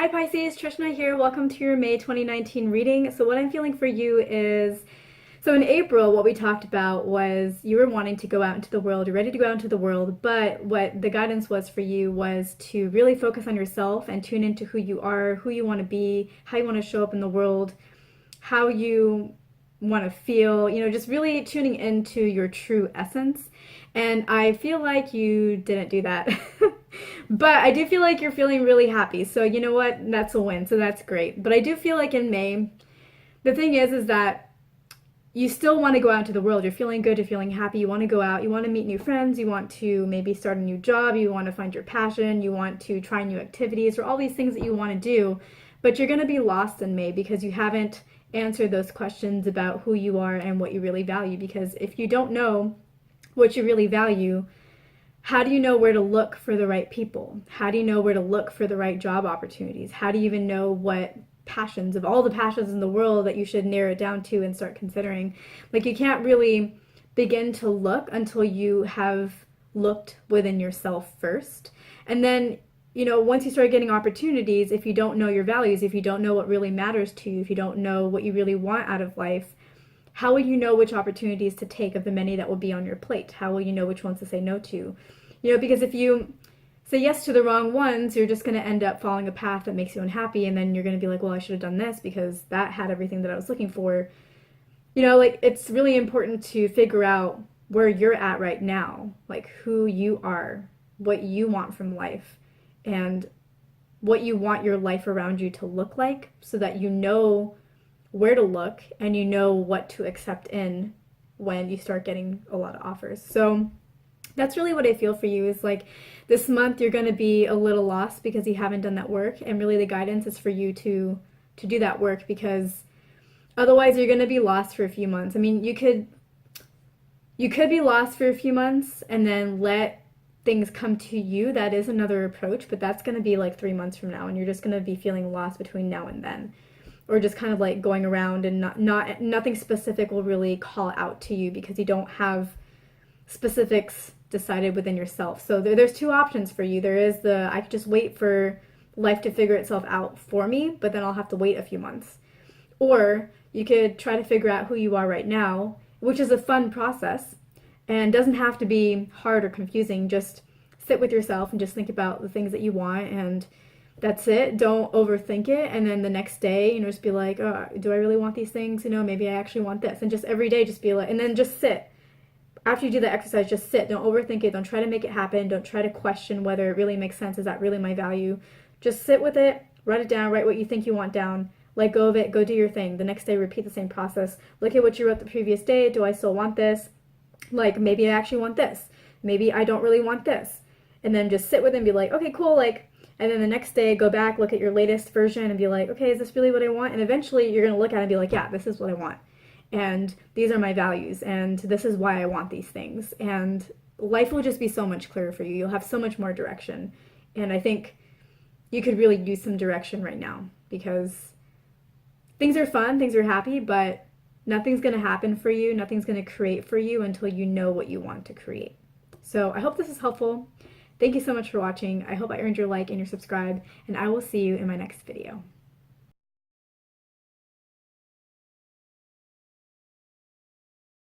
Hi Pisces, Trishna here. Welcome to your May 2019 reading. So what I'm feeling for you is, so in April, what we talked about was you were wanting to go out into the world, you're ready to go out into the world, but what the guidance was for you was to really focus on yourself and tune into who you are, who you want to be, how you want to show up in the world, how you want to feel, just really tuning into your true essence. And I feel like you didn't do that. But I do feel like you're feeling really happy. So you know what? That's a win. So that's great. But I do feel like in May, the thing is that you still want to go out into the world. You're feeling good. You're feeling happy. You want to go out. You want to meet new friends. You want to maybe start a new job. You want to find your passion. You want to try new activities or all these things that you want to do. But you're going to be lost in May because you haven't answered those questions about who you are and what you really value. Because if you don't know what you really value, how do you know where to look for the right people? How do you know where to look for the right job opportunities? How do you even know what passions, of all the passions in the world, that you should narrow it down to and start considering? Like, you can't really begin to look until you have looked within yourself first. And then, once you start getting opportunities, if you don't know your values, if you don't know what really matters to you, if you don't know what you really want out of life, how will you know which opportunities to take of the many that will be on your plate? How will you know which ones to say no to? Because if you say yes to the wrong ones, you're just going to end up following a path that makes you unhappy, and then you're going to be like, well, I should have done this because that had everything that I was looking for. It's really important to figure out where you're at right now, like who you are, what you want from life, and what you want your life around you to look like, so that you know where to look and you know what to accept in when you start getting a lot of offers. So that's really what I feel for you, is like this month you're going to be a little lost because you haven't done that work, and really the guidance is for you to do that work, because otherwise you're going to be lost for a few months. I mean, you could be lost for a few months and then let things come to you. That is another approach, but that's going to be like 3 months from now, and you're just going to be feeling lost between now and then. Or just kind of like going around and nothing specific will really call out to you because you don't have specifics decided within yourself. So there's two options for you. There is I could just wait for life to figure itself out for me, but then I'll have to wait a few months. Or you could try to figure out who you are right now, which is a fun process and doesn't have to be hard or confusing. Just sit with yourself and just think about the things that you want, and that's it. Don't overthink it. And then the next day, just be like, oh, do I really want these things? Maybe I actually want this. And just every day, just be like, and then just sit. After you do the exercise, just sit. Don't overthink it. Don't try to make it happen. Don't try to question whether it really makes sense. Is that really my value? Just sit with it. Write it down. Write what you think you want down. Let go of it. Go do your thing. The next day, repeat the same process. Look at what you wrote the previous day. Do I still want this? Like, maybe I actually want this. Maybe I don't really want this. And then just sit with it and be like, okay, cool. And then the next day, go back, look at your latest version and be like, okay, is this really what I want? And eventually you're going to look at it and be like, yeah, this is what I want. And these are my values. And this is why I want these things. And life will just be so much clearer for you. You'll have so much more direction. And I think you could really use some direction right now, because things are fun, things are happy, but nothing's going to happen for you. Nothing's going to create for you until you know what you want to create. So I hope this is helpful. Thank you so much for watching. I hope I earned your like and your subscribe, and I will see you in my next video.